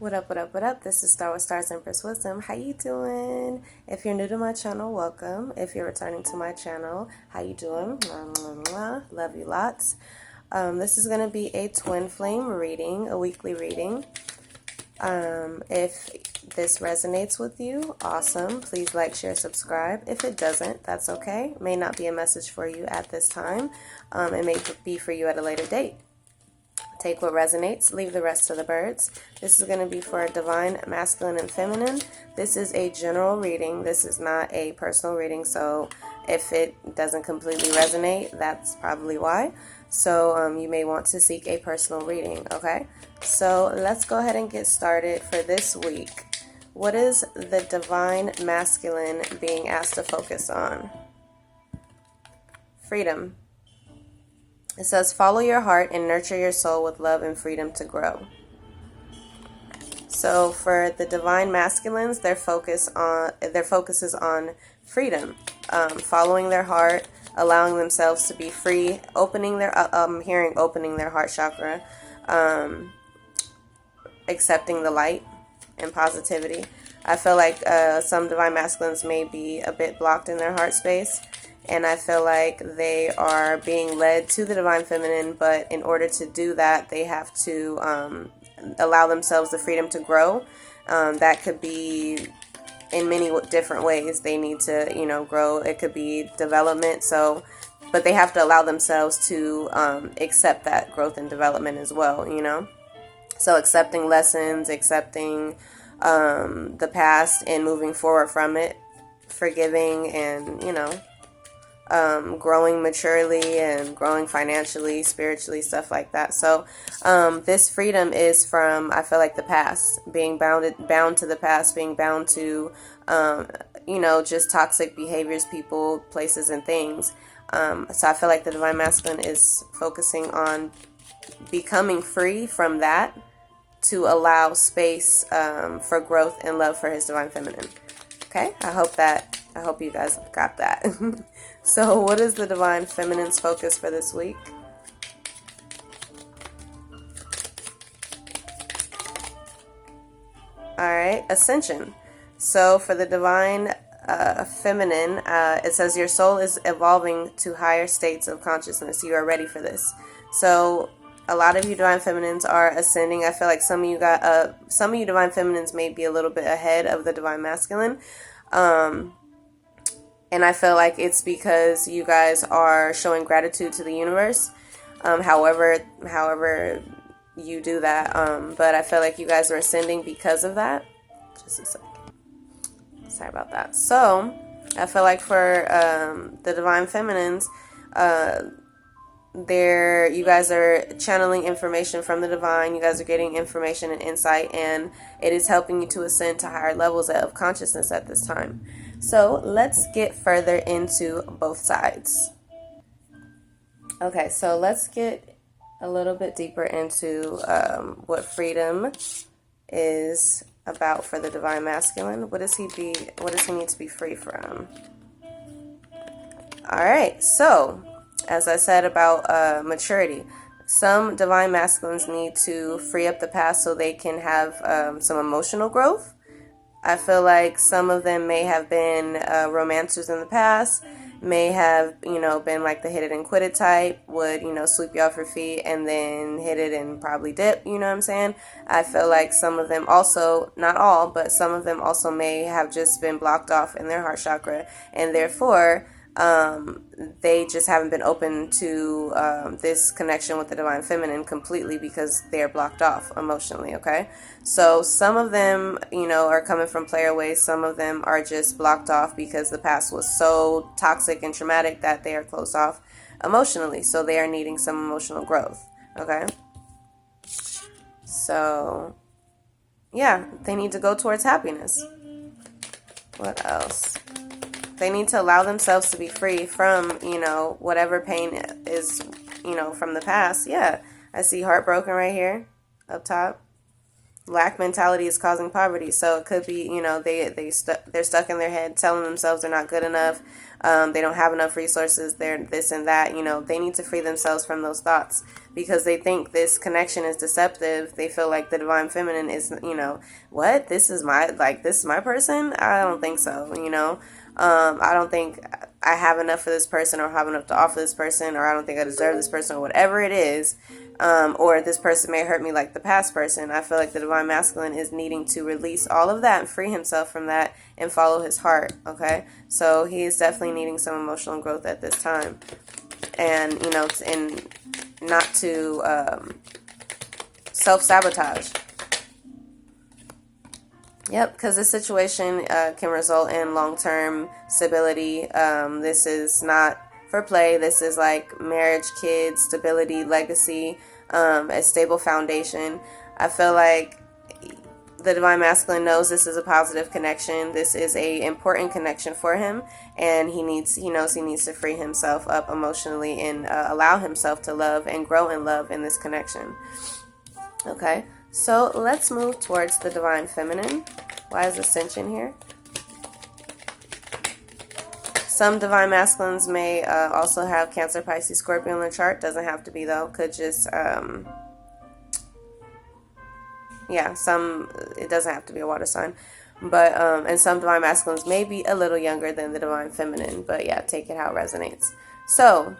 What up, what up, what up? This is Star with Starzempresswisdom. How you doing? If you're new to my channel, welcome. If you're returning to my channel, how you doing? Mwah, mwah, mwah. Love you lots. This is going to be a twin flame reading, a weekly reading. If this resonates with you, awesome. Please like, share, subscribe. If it doesn't, that's okay. May not be a message for you at this time. It may be for you at a later date. Take what resonates, leave the rest to the birds. This is going to be for divine masculine and feminine. This is a general reading. This is not a personal reading, so if it doesn't completely resonate, that's probably why. So you may want to seek a personal reading, okay? So let's go ahead and get started for this week. What is the divine masculine being asked to focus on? Freedom. It says, follow your heart and nurture your soul with love and freedom to grow. So for the divine masculines, their focus is on freedom, following their heart, allowing themselves to be free, opening their opening their heart chakra, accepting the light and positivity. I feel like some divine masculines may be a bit blocked in their heart space. And I feel like they are being led to the divine feminine, but in order to do that, they have to allow themselves the freedom to grow. That could be in many different ways. They need to, grow. It could be development. But they have to allow themselves to accept that growth and development as well, So accepting lessons, accepting the past and moving forward from it, forgiving and, growing maturely and growing financially, spiritually, stuff like that. So this freedom is from, I feel like, the past, being bound to the past, being bound to, just toxic behaviors, people, places, and things. So I feel like the divine masculine is focusing on becoming free from that to allow space for growth and love for his divine feminine. Okay, I hope you guys got that. So what is the divine feminine's focus for this week? All right, ascension. So for the divine feminine, it says your soul is evolving to higher states of consciousness. You are ready for this. So a lot of you divine feminines are ascending. I feel like some of you divine feminines may be a little bit ahead of the divine masculine. And I feel like it's because you guys are showing gratitude to the universe, however you do that. But I feel like you guys are ascending because of that. Just a second. Sorry about that. So I feel like for the divine feminines, you guys are channeling information from the divine. You guys are getting information and insight, and it is helping you to ascend to higher levels of consciousness at this time. So let's get further into both sides. Okay, so let's get a little bit deeper into what freedom is about for the divine masculine. What does he need to be free from? All right, so as I said about maturity, some divine masculines need to free up the past so they can have some emotional growth. I feel like some of them may have been romancers in the past, may have, been like the hit it and quit it type, would, sweep you off your feet and then hit it and probably dip, you know what I'm saying? I feel like some of them also, not all, but some of them also may have just been blocked off in their heart chakra, and therefore they just haven't been open to this connection with the divine feminine completely because they're blocked off emotionally, okay? So some of them, are coming from player ways. Some of them are just blocked off because the past was so toxic and traumatic that they are closed off emotionally. So they are needing some emotional growth, okay? So, yeah, they need to go towards happiness. What else? They need to allow themselves to be free from, whatever pain is, from the past. Yeah, I see heartbroken right here up top. lack mentality is causing poverty. So it could be, you know, they're stuck in their head telling themselves they're not good enough. They don't have enough resources. They're this and that. You know, they need to free themselves from those thoughts because they think this connection is deceptive. They feel like the divine feminine is, you know, what? This is my person? I don't think so, you know. I don't think I have enough for this person or have enough to offer this person, or I don't think I deserve this person, or whatever it is. Or this person may hurt me like the past person. I feel like the divine masculine is needing to release all of that and free himself from that and follow his heart, okay? So he is definitely needing some emotional growth at this time. And, you know, and not to self-sabotage. Yep, because this situation can result in long-term stability. This is not for play. This is like marriage, kids, stability, legacy, a stable foundation. I feel like the divine masculine knows this is a positive connection. This is a important connection for him, and he knows he needs to free himself up emotionally and allow himself to love and grow in love in this connection. Okay, so let's move towards the divine feminine. Why is ascension here? Some divine masculines may also have Cancer, Pisces, Scorpio in their chart. Doesn't have to be though. Could just it doesn't have to be a water sign. But and some divine masculines may be a little younger than the divine feminine. But yeah, take it how it resonates. So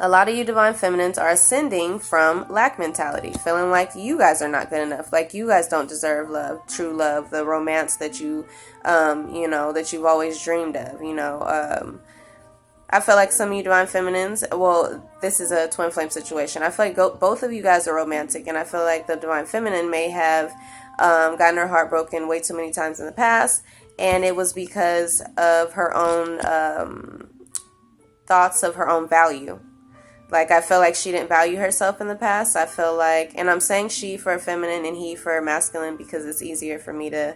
a lot of you divine feminines are ascending from lack mentality, feeling like you guys are not good enough, like you guys don't deserve love, true love, the romance that you, that you've always dreamed of, I feel like some of you divine feminines, well, this is a twin flame situation. I feel like both of you guys are romantic, and I feel like the divine feminine may have gotten her heart broken way too many times in the past, and it was because of her own thoughts of her own value. Like, I feel like she didn't value herself in the past. I feel like, and I'm saying she for feminine and he for masculine because it's easier for me to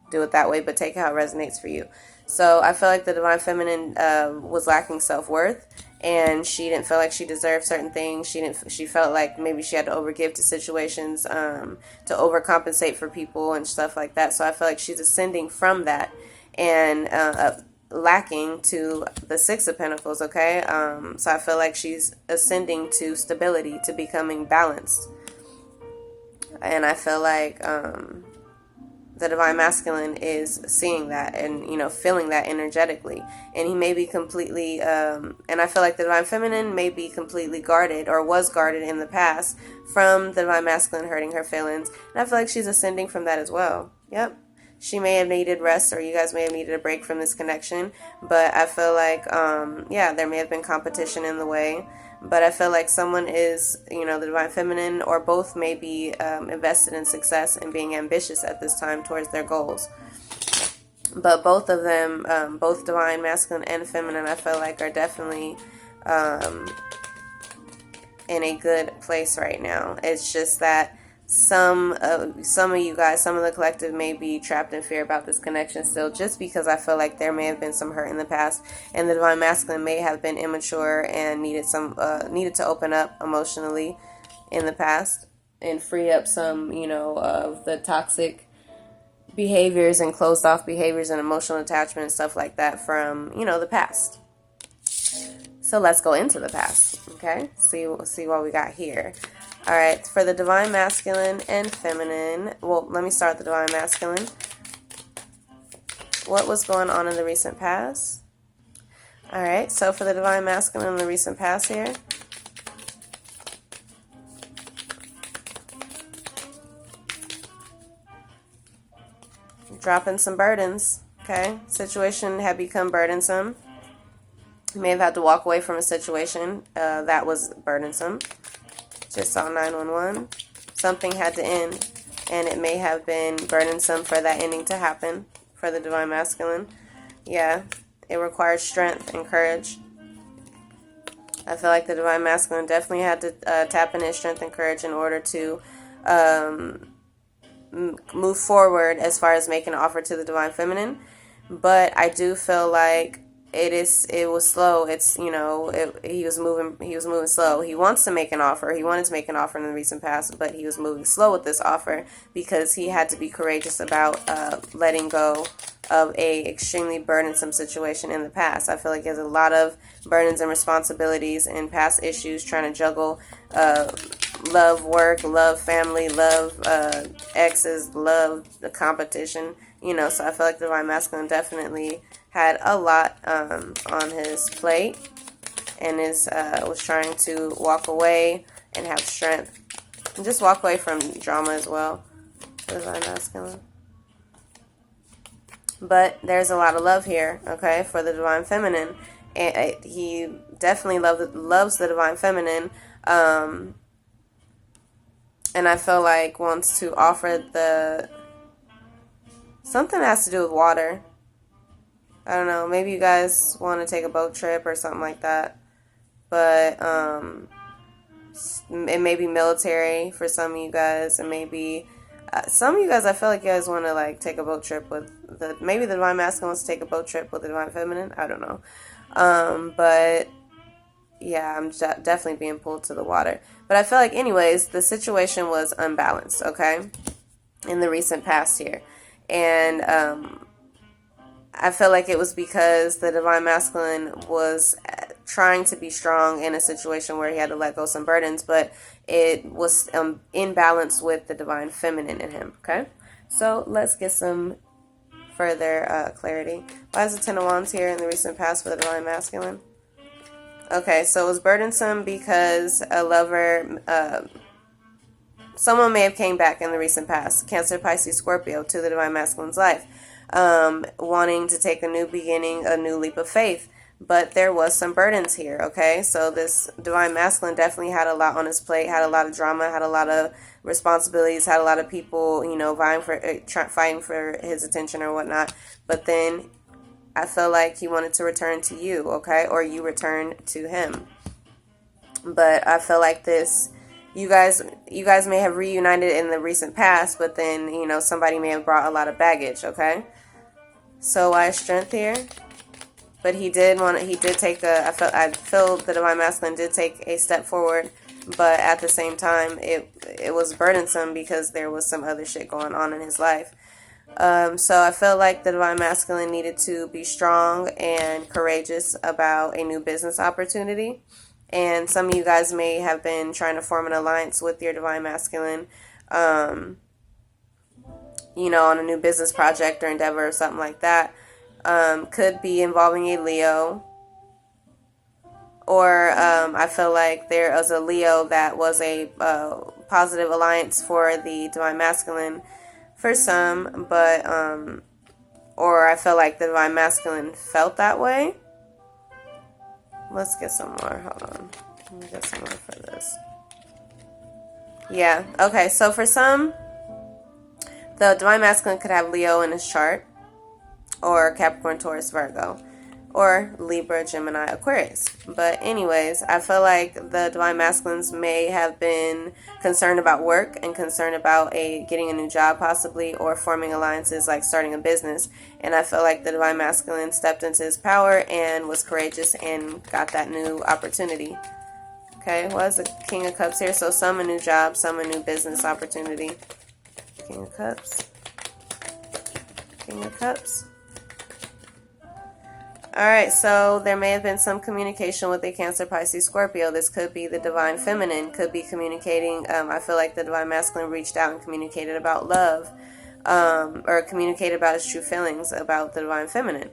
do it that way, but take how it resonates for you. So I feel like the divine feminine was lacking self-worth, and she didn't feel like she deserved certain things. She felt like maybe she had to overgive to situations, to overcompensate for people and stuff like that. So I feel like she's ascending from that and lacking to the Six of Pentacles, okay? So I feel like she's ascending to stability, to becoming balanced. And I feel like the divine masculine is seeing that and, feeling that energetically. And he may be completely, and I feel like the divine feminine may be completely guarded or was guarded in the past from the divine masculine hurting her feelings. And I feel like she's ascending from that as well. Yep. She may have needed rest, or you guys may have needed a break from this connection. But I feel like, there may have been competition in the way. But I feel like someone is, the divine feminine, or both may be invested in success and being ambitious at this time towards their goals. But both of them, both divine masculine and feminine, I feel like are definitely in a good place right now. It's just that some of you guys, some of the collective may be trapped in fear about this connection still, just because I feel like there may have been some hurt in the past, and the divine masculine may have been immature and needed to open up emotionally in the past and free up some, of the toxic behaviors and closed off behaviors and emotional attachment and stuff like that from, the past. So let's go into the past, okay? See what we got here. All right, for the divine masculine and feminine, well, let me start the divine masculine. What was going on in the recent past? All right, so for the divine masculine in the recent past here, dropping some burdens, okay? Situation had become burdensome. You may have had to walk away from a situation that was burdensome. Just saw 911. Something had to end, and it may have been burdensome for that ending to happen for the divine masculine. Yeah, it requires strength and courage. I feel like the divine masculine definitely had to tap into his strength and courage in order to move forward as far as making an offer to the divine feminine. But I do feel like it was slow. It's, you know, he was moving slow. He wants to make an offer. He wanted to make an offer in the recent past, but he was moving slow with this offer because he had to be courageous about letting go of a extremely burdensome situation in the past. I feel like he has a lot of burdens and responsibilities and past issues, trying to juggle love, work, love, family, love, exes, love, the competition, you know. So I feel like the Divine Masculine definitely had a lot on his plate and was trying to walk away and have strength and just walk away from drama as well for the Divine Masculine. But there's a lot of love here, okay, for the Divine Feminine. And he definitely loves the Divine Feminine. And I feel like wants to offer something that has to do with water. I don't know, maybe you guys want to take a boat trip or something like that. But it may be military for some of you guys, and maybe some of you guys, I feel like you guys want to like take a boat trip with maybe the Divine Masculine wants to take a boat trip with the Divine Feminine. I don't know. But yeah, I'm definitely being pulled to the water. But I feel like anyways, the situation was unbalanced, okay, in the recent past here. And I feel like it was because the Divine Masculine was trying to be strong in a situation where he had to let go some burdens, but it was in balance with the Divine Feminine in him, okay? So let's get some further clarity. Why is the Ten of Wands here in the recent past for the Divine Masculine? Okay, so it was burdensome because a lover, someone may have came back in the recent past, Cancer, Pisces, Scorpio, to the Divine Masculine's life, wanting to take a new beginning, a new leap of faith. But there was some burdens here, okay? So this Divine Masculine definitely had a lot on his plate, had a lot of drama, had a lot of responsibilities, had a lot of people, you know, fighting for his attention or whatnot. But then I feel like he wanted to return to you, okay? Or you return to him. But I feel like you guys may have reunited in the recent past, but then, you know, somebody may have brought a lot of baggage, okay? So why is strength here? But I feel the Divine Masculine did take a step forward, but at the same time, it was burdensome because there was some other shit going on in his life. So I feel like the Divine Masculine needed to be strong and courageous about a new business opportunity. And some of you guys may have been trying to form an alliance with your Divine Masculine, you know, on a new business project or endeavor or something like that. Could be involving a Leo. Or I feel like there was a Leo that was a positive alliance for the Divine Masculine for some, but or I feel like the Divine Masculine felt that way. Let's get some more. Hold on. Let me get some more for this. Yeah. Okay. So for some, the Divine Masculine could have Leo in his chart, or Capricorn, Taurus, Virgo, or Libra, Gemini, Aquarius. But anyways, I feel like the Divine Masculines may have been concerned about work and concerned about getting a new job possibly, or forming alliances like starting a business. And I feel like the Divine Masculine stepped into his power and was courageous and got that new opportunity. Okay, what is the King of Cups here? So some a new job, some a new business opportunity. King of Cups. King of Cups. Alright, so there may have been some communication with a Cancer, Pisces, Scorpio. This could be the Divine Feminine, could be communicating. I feel like the Divine Masculine reached out and communicated about love, or communicated about his true feelings about the Divine Feminine.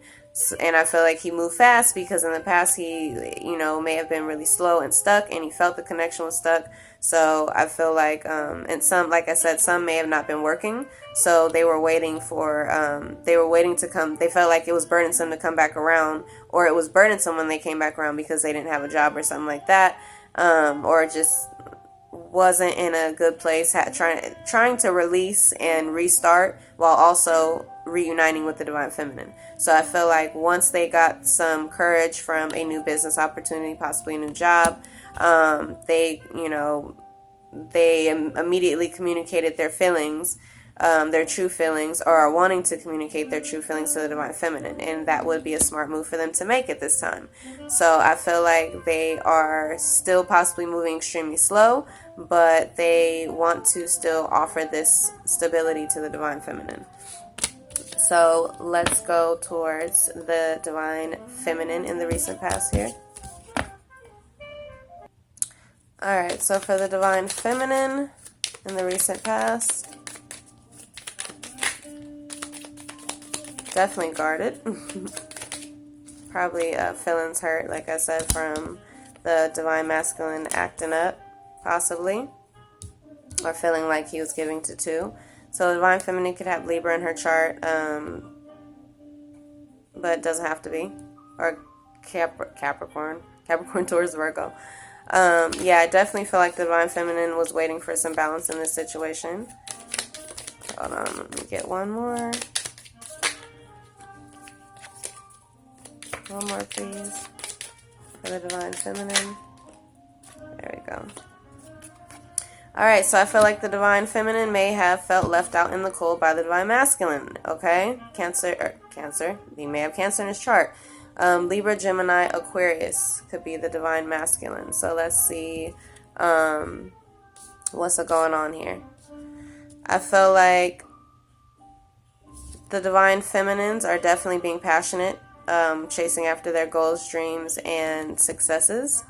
And I feel like he moved fast because in the past he, you know, may have been really slow and stuck, and he felt the connection was stuck. So I feel like, and some, like I said, some may have not been working. So they were waiting to come. They felt like it was burdensome to come back around, or it was burdensome when they came back around because they didn't have a job or something like that. Or just wasn't in a good place, trying to release and restart while also reuniting with the Divine Feminine. So I feel like once they got some courage from a new business opportunity, possibly a new job, they immediately communicated their feelings their true feelings, or are wanting to communicate their true feelings to the divine feminine, and that would be a smart move for them to make at this time. So I feel like they are still possibly moving extremely slow, but they want to still offer this stability to the divine feminine. So let's go towards the divine feminine in the recent past here. Alright, so for the divine feminine in the recent past, definitely guarded. Probably feelings hurt, like I said, from the divine masculine acting up, possibly, or feeling like he was giving to two. So the divine feminine could have Libra in her chart, but it doesn't have to be. Or Capricorn towards Virgo. Yeah, I definitely feel like the divine feminine was waiting for some balance in this situation. Hold on, let me get one more. One more, please, for the divine feminine. There we go. Alright, so I feel like the divine feminine may have felt left out in the cold by the divine masculine, okay? Cancer. He may have Cancer in his chart. Libra, Gemini, Aquarius could be the divine masculine. So let's see what's going on here. I feel like the divine feminines are definitely being passionate, chasing after their goals, dreams, and successes.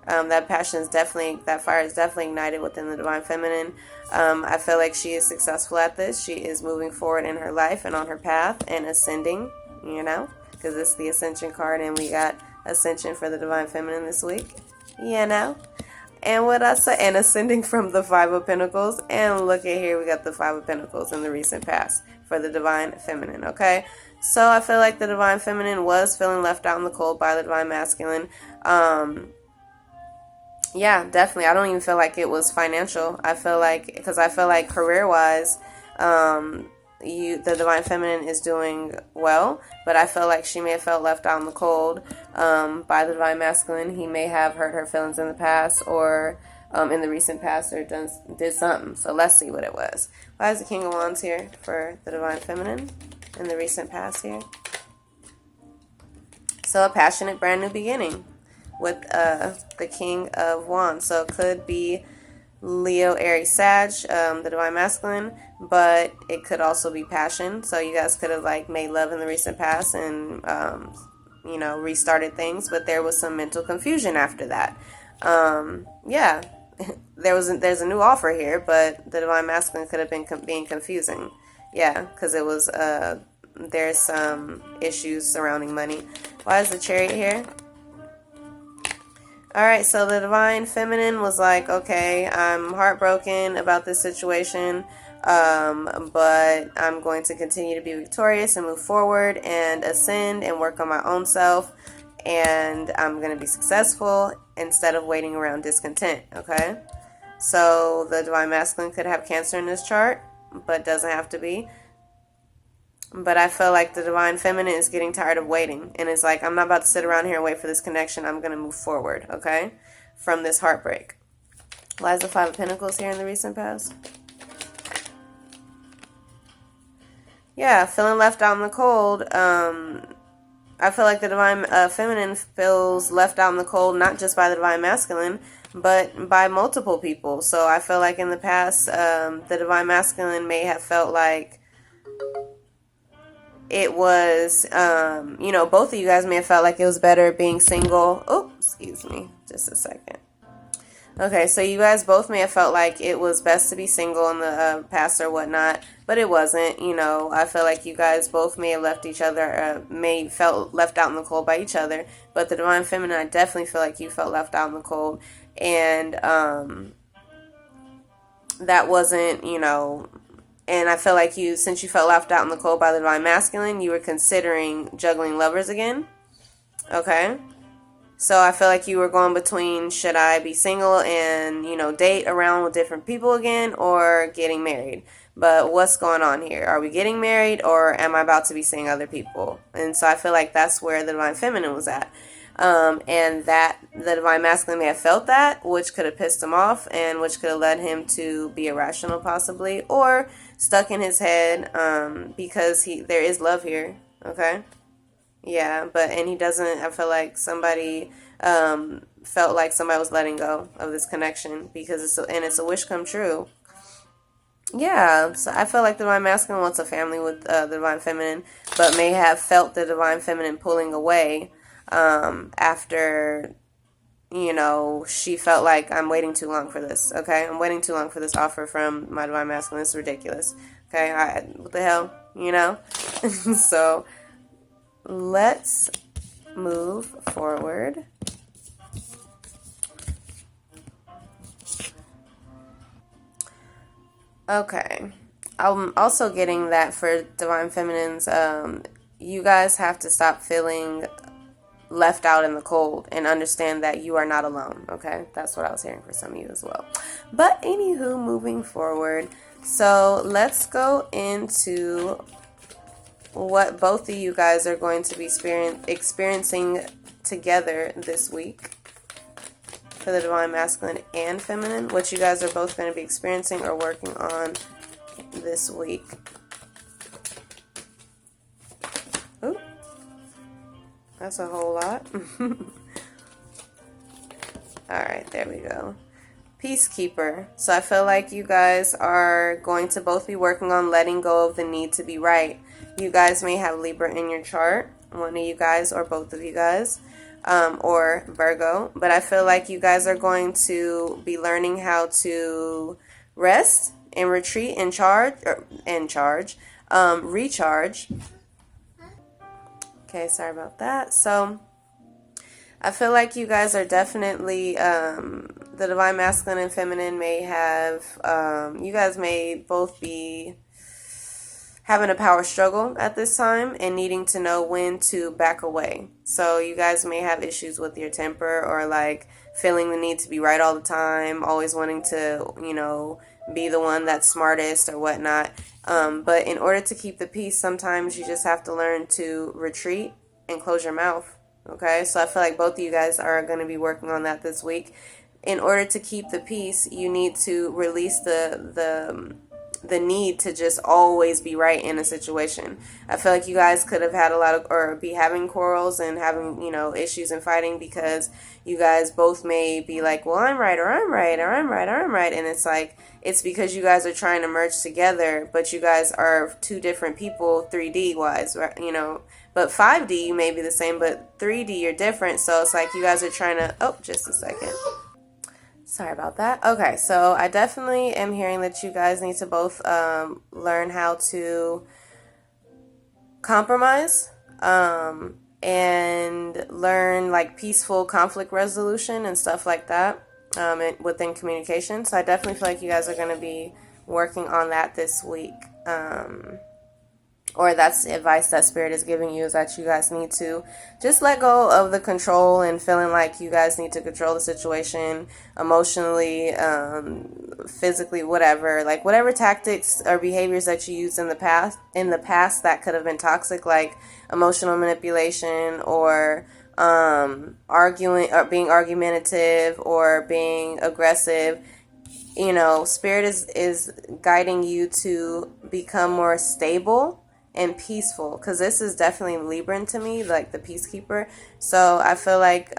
That passion is definitely, that fire is definitely ignited within the divine feminine. I feel like she is successful at this. She is moving forward in her life and on her path and ascending, you know, because it's the Ascension card, and we got Ascension for the divine feminine this week, you know. And what I say, and ascending from the Five of Pentacles, and look at here, we got the Five of Pentacles in the recent past for the divine feminine, okay? So I feel like the divine feminine was feeling left out in the cold by the divine masculine. Yeah, definitely. I don't even feel like it was financial. I feel like, because I feel like career-wise, the divine feminine is doing well, but I feel like she may have felt left out in the cold by the divine masculine. He may have hurt her feelings in the past, or in the recent past, or did something. So let's see what it was. Why is the King of Wands here for the divine feminine in the recent past here? So a passionate brand new beginning with the King of Wands. So it could be Leo, Aries, Sag, the divine masculine, but it could also be passion. So you guys could have like made love in the recent past and you know, restarted things, but there was some mental confusion after that. Yeah, there's a new offer here, but the divine masculine could have been being confusing. Yeah, because it was there's some issues surrounding money. Why is the Chariot here? Alright, so the divine feminine was like, okay, I'm heartbroken about this situation, but I'm going to continue to be victorious and move forward and ascend and work on my own self, and I'm going to be successful instead of waiting around discontent, okay? So the divine masculine could have Cancer in this chart, but doesn't have to be. But I feel like the divine feminine is getting tired of waiting. And it's like, I'm not about to sit around here and wait for this connection. I'm going to move forward, okay? From this heartbreak. Why is the Five of Pentacles here in the recent past? Yeah, feeling left out in the cold. I feel like the divine feminine feels left out in the cold, not just by the divine masculine, but by multiple people. So I feel like in the past, the divine masculine may have felt like it was, you know, both of you guys may have felt like it was better being single. Oh, excuse me, just a second. Okay, so you guys both may have felt like it was best to be single in the past or whatnot, but it wasn't. You know, I feel like you guys both may have left each other, may felt left out in the cold by each other. But the divine feminine, I definitely feel like you felt left out in the cold, and that wasn't, you know. And I feel like you, since you felt left out in the cold by the divine masculine, you were considering juggling lovers again. Okay. So I feel like you were going between, should I be single and, you know, date around with different people again, or getting married? But what's going on here? Are we getting married, or am I about to be seeing other people? And so I feel like that's where the divine feminine was at. And that the divine masculine may have felt that, which could have pissed him off and which could have led him to be irrational possibly, or stuck in his head, because there is love here, okay? Yeah, and he doesn't, I feel like somebody felt like somebody was letting go of this connection because it's a wish come true. Yeah, so I feel like the divine masculine wants a family with the divine feminine, but may have felt the divine feminine pulling away after, she felt like, I'm waiting too long for this, okay? I'm waiting too long for this offer from my divine masculine. It's ridiculous, okay? What the hell, So let's move forward. Okay. I'm also getting that for divine feminines, you guys have to stop feeling left out in the cold and understand that you are not alone, okay? That's what I was hearing for some of you as well. But anywho, moving forward, so let's go into what both of you guys are going to be experiencing together this week for the divine masculine and feminine, what you guys are both going to be experiencing or working on this week. Ooh, that's a whole lot. Alright, there we go. Peacekeeper. So I feel like you guys are going to both be working on letting go of the need to be right. You guys may have Libra in your chart, one of you guys or both of you guys, or Virgo. But I feel like you guys are going to be learning how to rest and retreat and recharge. Okay, sorry about that. So I feel like you guys are definitely, the divine masculine and feminine may have, you guys may both be having a power struggle at this time and needing to know when to back away. So you guys may have issues with your temper or like feeling the need to be right all the time, always wanting to, be the one that's smartest or whatnot. But in order to keep the peace, sometimes you just have to learn to retreat and close your mouth. Okay, so I feel like both of you guys are going to be working on that this week. In order to keep the peace, you need to release the need to just always be right in a situation. I feel like you guys could have had or be having quarrels and having, issues and fighting because you guys both may be like, well, I'm right, or I'm right, or I'm right, or I'm right. And it's like, it's because you guys are trying to merge together, but you guys are two different people 3D wise, right? But 5D you may be the same, but 3D you're different. So it's like you guys are trying to, just a second. Sorry about that. Okay, so I definitely am hearing that you guys need to both learn how to compromise and learn like peaceful conflict resolution and stuff like that within communication. So I definitely feel like you guys are going to be working on that this week. Or that's the advice that Spirit is giving you, is that you guys need to just let go of the control and feeling like you guys need to control the situation emotionally, physically, whatever. Like whatever tactics or behaviors that you used in the past that could have been toxic, like emotional manipulation or arguing or being argumentative or being aggressive. Spirit is guiding you to become more stable and peaceful, because this is definitely Libran to me, like the peacekeeper. So I feel like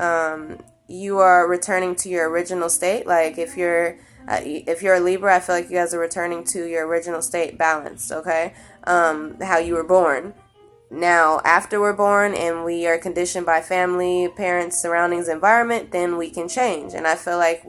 you are returning to your original state. Like if you're a Libra, I feel like you guys are returning to your original state, balanced, okay? How you were born. Now, after we're born and we are conditioned by family, parents, surroundings, environment, then we can change. And I feel like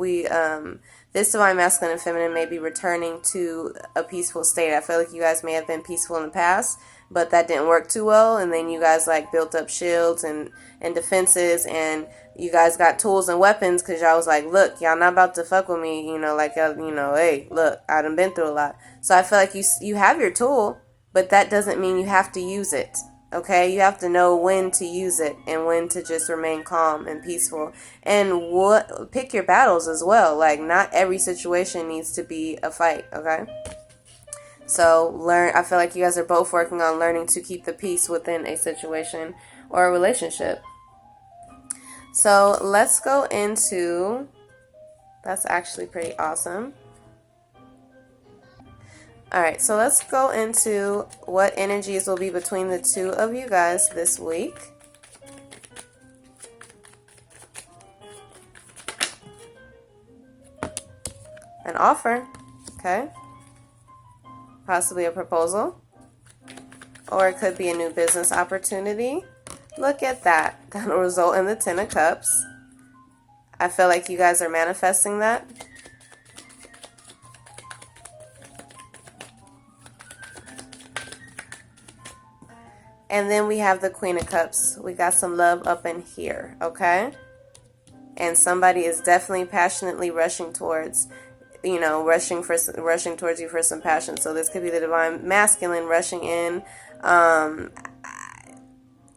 this divine masculine and feminine may be returning to a peaceful state. I feel like you guys may have been peaceful in the past, but that didn't work too well. And then you guys like built up shields and defenses, and you guys got tools and weapons because y'all was like, look, y'all not about to fuck with me. Hey, look, I done been through a lot. So I feel like you have your tool, but that doesn't mean you have to use it. Okay, you have to know when to use it and when to just remain calm and peaceful, and pick your battles as well. Like not every situation needs to be a fight. Okay, so I feel like you guys are both working on learning to keep the peace within a situation or a relationship. So let's go into, that's actually pretty awesome. All right, so let's go into what energies will be between the two of you guys this week. An offer, okay? Possibly a proposal. Or it could be a new business opportunity. Look at that. That'll result in the 10 of Cups. I feel like you guys are manifesting that. And then we have the Queen of Cups. We got some love up in here, okay? And somebody is definitely passionately rushing towards, you know, rushing towards you for some passion. So this could be the divine masculine rushing in.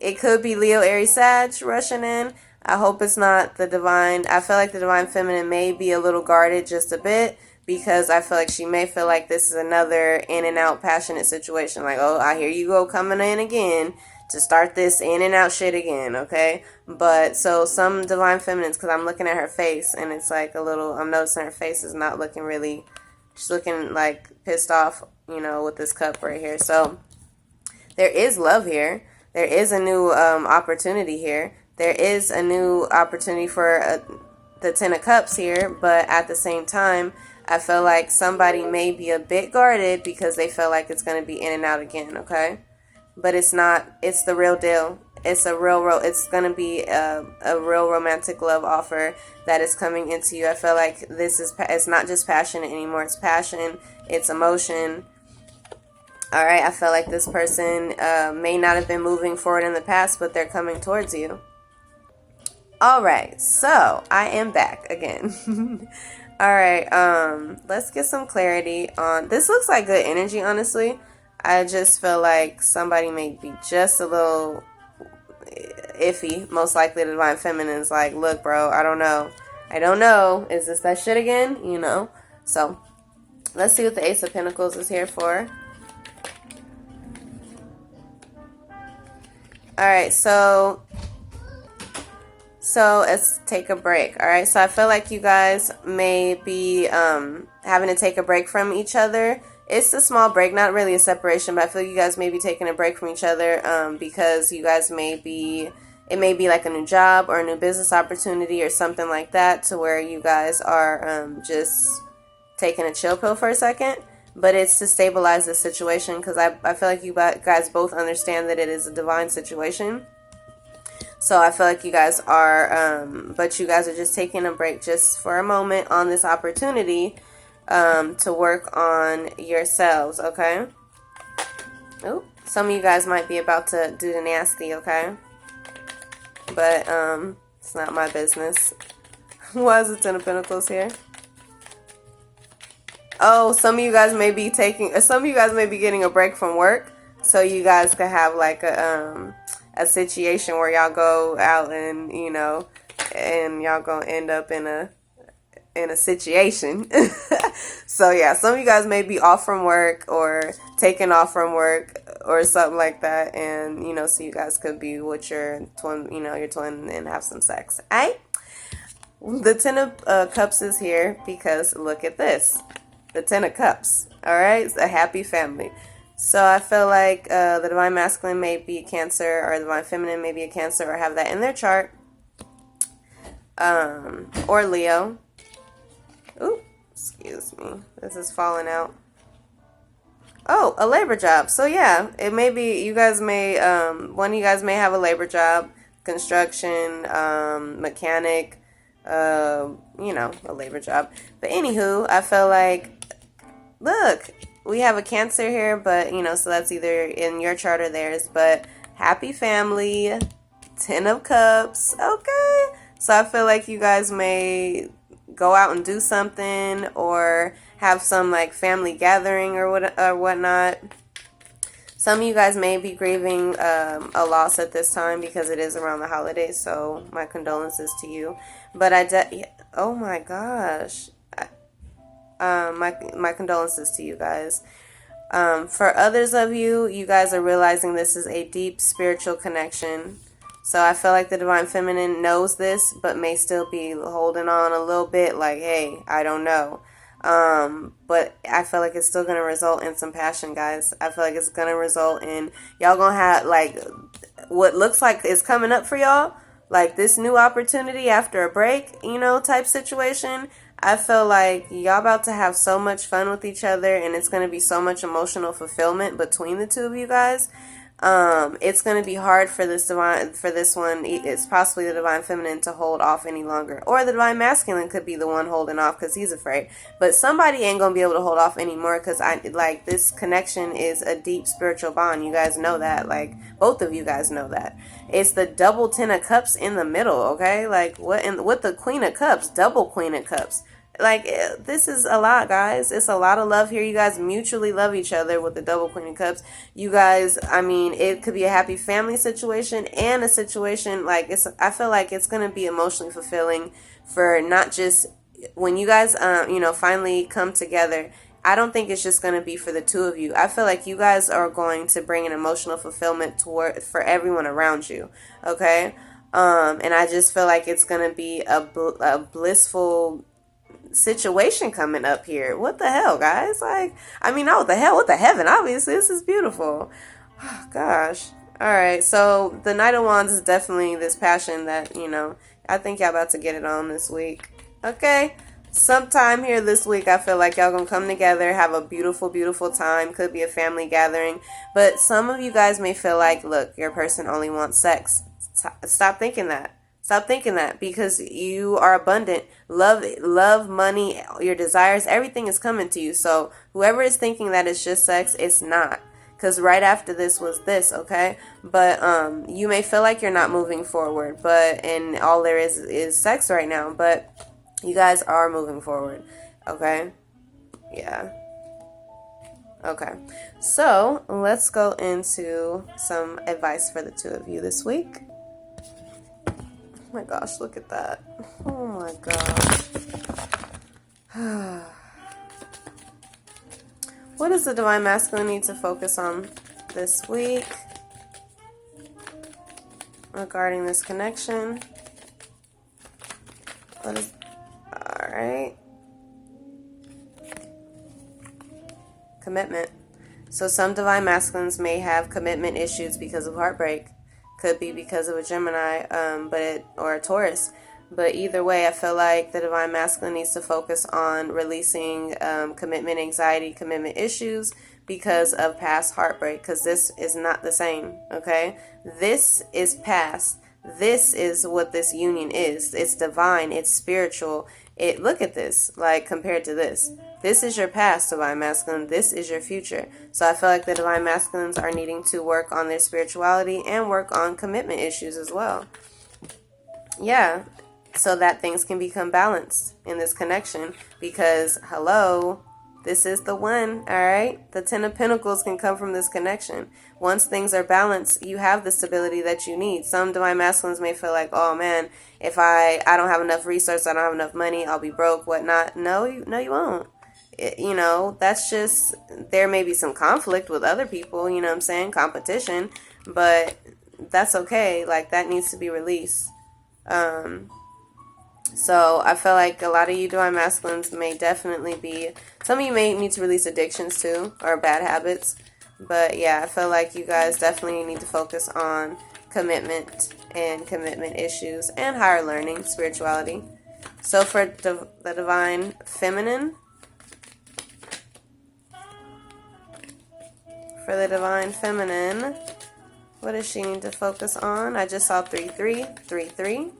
It could be Leo, Aries, Sag rushing in. I hope it's not the divine. I feel like the divine feminine may be a little guarded just a bit, because I feel like she may feel like this is another in and out passionate situation. Like, oh, I hear you go coming in again to start this in and out shit again, okay? But so some divine feminines, because I'm looking at her face and it's like a little, I'm noticing her face is not looking really, she's looking like pissed off, you know, with this cup right here. So there is love here. There is a new opportunity here. There is a new opportunity for the 10 of Cups here, but at the same time, I feel like somebody may be a bit guarded because they feel like it's going to be in and out again, okay? But it's not. It's the real deal. It's a it's going to be a real romantic love offer that is coming into you. I feel like it's not just passionate anymore. It's passion. It's emotion. All right, I feel like this person may not have been moving forward in the past, but they're coming towards you. All right, so I am back again. All right, let's get some clarity on, this looks like good energy, honestly. I just feel like somebody may be just a little iffy. Most likely the divine feminine is like, look, bro, I don't know. Is this that shit again? You know? So let's see what the Ace of Pentacles is here for. All right, so let's take a break. All right, so I feel like you guys may be having to take a break from each other. It's a small break, not really a separation, but I feel you guys may be taking a break from each other because you guys it may be like a new job or a new business opportunity or something like that, to where you guys are just taking a chill pill for a second. But it's to stabilize the situation, because I feel like you guys both understand that it is a divine situation. So I feel like you guys are, but you guys are just taking a break just for a moment on this opportunity to work on yourselves, okay? Oh, some of you guys might be about to do the nasty, okay? But it's not my business. Why is the 10 of Pentacles here? Oh, some of you guys may be getting a break from work, so you guys could have like a situation where y'all go out and, you know, and y'all gonna end up in a situation. So yeah, some of you guys may be off from work or taking off from work or something like that, and you know, so you guys could be with your twin, you know, your twin, and have some sex. Alright, the 10 of Cups is here because look at this, the 10 of Cups. All right, it's a happy family. So I feel like the divine masculine may be a Cancer, or the divine feminine may be a Cancer, or have that in their chart, or Leo. Ooh, excuse me, this is falling out. Oh, a labor job. So yeah, it may be, you guys may, one of you guys may have a labor job, construction, mechanic, you know, a labor job. But anywho, I feel like, look, we have a Cancer here, but, you know, so that's either in your chart or theirs. But happy family, 10 of Cups, okay? So I feel like you guys may go out and do something, or have some, like, family gathering or whatnot. Some of you guys may be grieving a loss at this time because it is around the holidays, so my condolences to you. But oh my gosh. My condolences to you guys. For others of you, you guys are realizing this is a deep spiritual connection. So I feel like the divine feminine knows this, but may still be holding on a little bit like, hey, I don't know. But I feel like it's still going to result in some passion, guys. I feel like it's going to result in y'all going to have like what looks like is coming up for y'all. Like this new opportunity after a break, type situation. I feel like y'all about to have so much fun with each other, and it's going to be so much emotional fulfillment between the two of you guys. It's going to be hard for this one. It's possibly the divine feminine to hold off any longer, or the divine masculine could be the one holding off because he's afraid. But somebody ain't going to be able to hold off anymore because this connection is a deep spiritual bond. You guys know that. Like both of you guys know that. It's the double 10 of cups in the middle. Okay, like what the queen of cups, double queen of cups. Like, this is a lot, guys. It's a lot of love here. You guys mutually love each other with the double queen of cups. You guys, I mean, it could be a happy family situation and a situation like I feel like it's going to be emotionally fulfilling for not just when you guys, finally come together. I don't think it's just going to be for the two of you. I feel like you guys are going to bring an emotional fulfillment for everyone around you. Okay. And I just feel like it's going to be a blissful situation coming up here. What the hell, guys? Like, I mean, not what the hell, what the heaven? Obviously, this is beautiful. Oh, gosh. All right, so the Knight of Wands is definitely this passion that, I think y'all about to get it on this week. Okay? Sometime here this week, I feel like y'all gonna come together, have a beautiful, beautiful time. Could be a family gathering. But some of you guys may feel like, look, your person only wants sex. Stop thinking that. Stop thinking that, because you are abundant. Love, money, your desires, everything is coming to you. So whoever is thinking that it's just sex, it's not. Because right after this was this, okay? But you may feel like you're not moving forward, and all there is sex right now. But you guys are moving forward, okay? Yeah. Okay. So let's go into some advice for the two of you this week. Oh my gosh, look at that. Oh my gosh. What does the divine masculine need to focus on this week regarding this connection? Alright. Commitment. So some divine masculines may have commitment issues because of heartbreak. Could be because of a Gemini, or a Taurus. But either way, I feel like the divine masculine needs to focus on releasing commitment anxiety, commitment issues because of past heartbreak. Because this is not the same, okay? This is past. This is what this union is. It's divine. It's spiritual. Look at this, like compared to this. This is your past, divine masculine. This is your future. So I feel like the divine masculines are needing to work on their spirituality and work on commitment issues as well. Yeah, so that things can become balanced in this connection. Because, hello, this is the one, all right? The 10 of Pentacles can come from this connection. Once things are balanced, you have the stability that you need. Some divine masculines may feel like, oh man, if I don't have enough resources, I don't have enough money, I'll be broke, whatnot. No, you won't. That's just, there may be some conflict with other people, you know what I'm saying? Competition, but that's okay. Like, that needs to be released. So I feel like a lot of you divine masculines may definitely be, some of you may need to release addictions too, or bad habits. But yeah, I feel like you guys definitely need to focus on commitment and commitment issues and higher learning, spirituality. So for the divine feminine, what does she need to focus on? I just saw 3-3.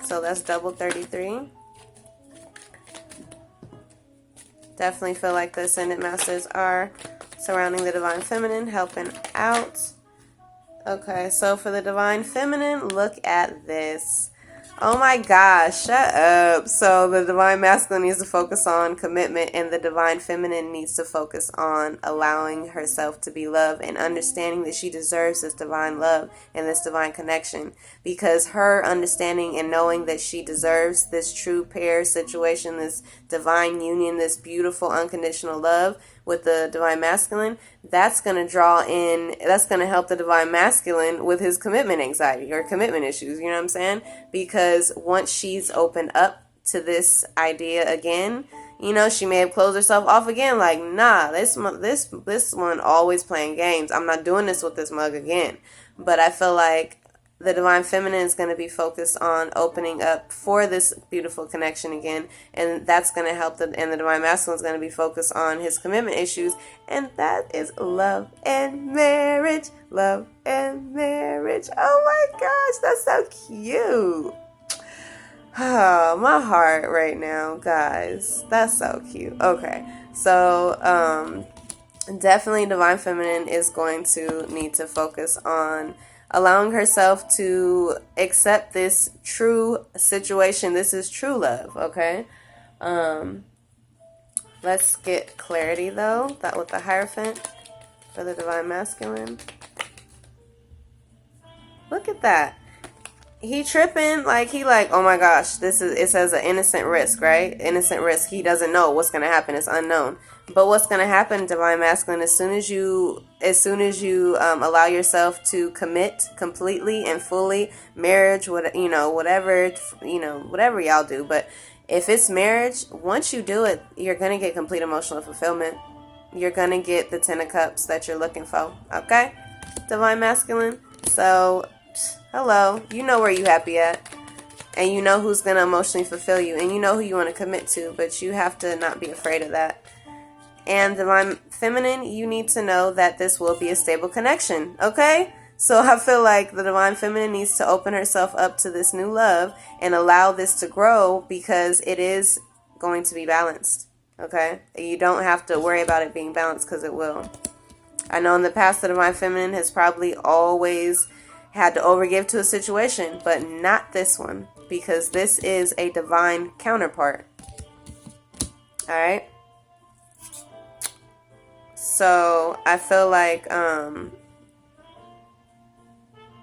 So that's double 33. Definitely feel like the Ascendant Masters are surrounding the Divine Feminine, helping out. Okay, so for the Divine Feminine, look at this. Oh my gosh, shut up. So the Divine Masculine needs to focus on commitment, and the Divine Feminine needs to focus on allowing herself to be loved and understanding that she deserves this divine love and this divine connection, because her understanding and knowing that she deserves this true pair situation, this divine union, this beautiful unconditional love with the divine masculine, that's going to help the divine masculine with his commitment anxiety or commitment issues. You know what I'm saying? Because once she's opened up to this idea again, you know, she may have closed herself off again. Like, nah, this one always playing games. I'm not doing this with this mug again. But I feel like the divine feminine is going to be focused on opening up for this beautiful connection again, and that's going to help and the divine masculine is going to be focused on his commitment issues, and that is love and marriage. Love and marriage. Oh my gosh, that's so cute. Oh, my heart right now, guys. That's so cute. Okay, so definitely divine feminine is going to need to focus on allowing herself to accept this true situation. This is true love, okay? Let's get clarity, though, that with the Hierophant for the divine masculine. Look at that. He tripping, oh my gosh, it says an innocent risk, right? Innocent risk. He doesn't know what's going to happen. It's unknown. But what's going to happen, divine masculine, as soon as you allow yourself to commit completely and fully, marriage, whatever y'all do. But if it's marriage, once you do it, you're going to get complete emotional fulfillment. You're going to get the 10 of Cups that you're looking for. Okay? Divine masculine. So, hello, you know where you happy at, and you know who's going to emotionally fulfill you, and you know who you want to commit to, but you have to not be afraid of that. And divine feminine, you need to know that this will be a stable connection, okay? So I feel like the divine feminine needs to open herself up to this new love and allow this to grow, because it is going to be balanced, okay? You don't have to worry about it being balanced, because it will. I know in the past the divine feminine has probably always had to overgive to a situation, but not this one, because this is a divine counterpart. All right. So I feel like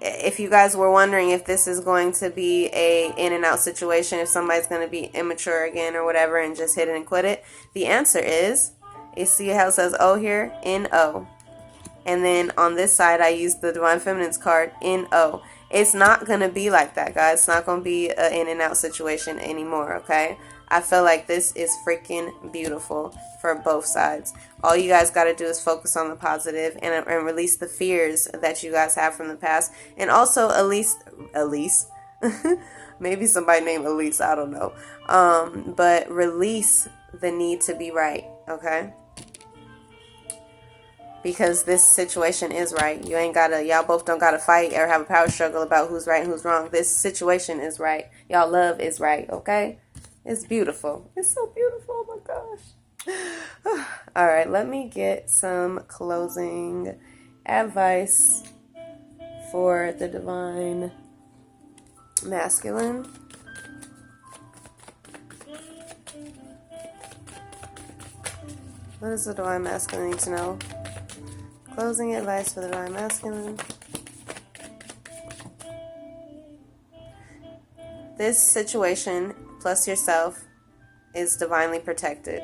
if you guys were wondering if this is going to be a in and out situation, if somebody's going to be immature again or whatever and just hit it and quit it, the answer is, you see how it says O here? N-O. And then on this side, I use the Divine Feminine's card, N-O. It's not going to be like that, guys. It's not going to be an in and out situation anymore, okay? I feel like this is freaking beautiful for both sides. All you guys got to do is focus on the positive and release the fears that you guys have from the past. And also, Elise, maybe somebody named Elise, I don't know. But release the need to be right, okay? Because this situation is right. Y'all both don't gotta fight or have a power struggle about who's right and who's wrong. This situation is right. Y'all love is right, okay? It's beautiful. It's so beautiful, oh my gosh. All right, let me get some closing advice for the divine masculine. What does the divine masculine need to know? Closing advice for the divine masculine. This situation, plus yourself, is divinely protected.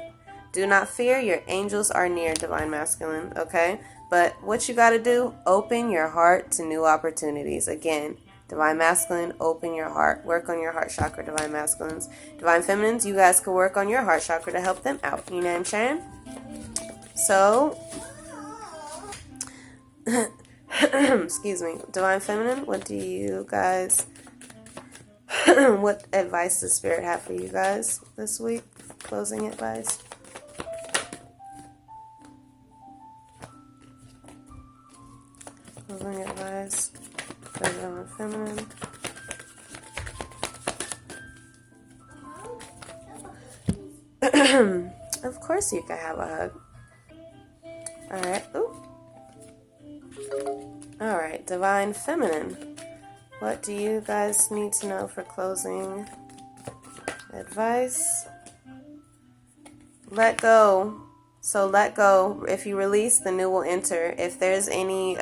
Do not fear, your angels are near, divine masculine, okay? But what you got to do, open your heart to new opportunities. Again, divine masculine, open your heart. Work on your heart chakra, divine masculines. Divine feminines, you guys can work on your heart chakra to help them out. You know what I'm saying? So, excuse me, divine feminine, what do you guys, what advice does Spirit have for you guys this week? Closing advice. Closing advice for divine feminine. Of course you can have a hug. Alright, ooh. Alright, divine feminine. What do you guys need to know for closing advice? Let go. So let go. If you release, the new will enter. If there's any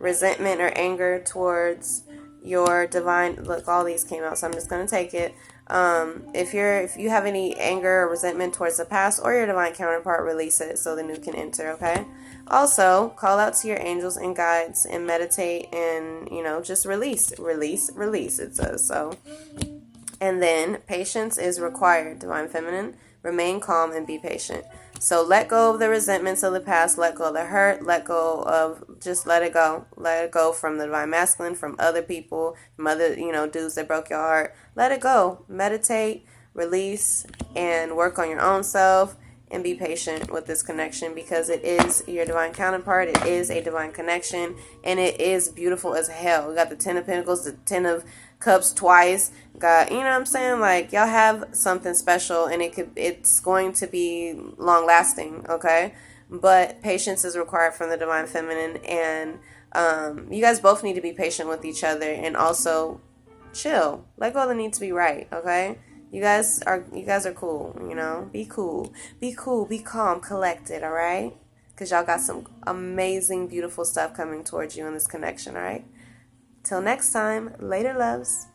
resentment or anger towards your divine, look, all these came out, so I'm just going to take it. If you have any anger or resentment towards the past or your divine counterpart, release it so the new can enter, okay? Also, call out to your angels and guides and meditate and, just release, it says. So, and then patience is required, divine feminine. Remain calm and be patient. So let go of the resentments of the past, let go of the hurt, just let it go. Let it go from the divine masculine, from other people, from other, dudes that broke your heart. Let it go. Meditate, release, and work on your own self and be patient with this connection because it is your divine counterpart. It is a divine connection and it is beautiful as hell. We got the 10 of Pentacles, the 10 of Cups twice. Got, what I'm saying? Like, y'all have something special and it's going to be long lasting, okay? But patience is required from the divine feminine, and you guys both need to be patient with each other and also chill. Let go of the need to be right, okay? You guys are cool, Be cool. Be cool, be calm, collected, all right? Because y'all got some amazing, beautiful stuff coming towards you in this connection, all right? Till next time, later, loves.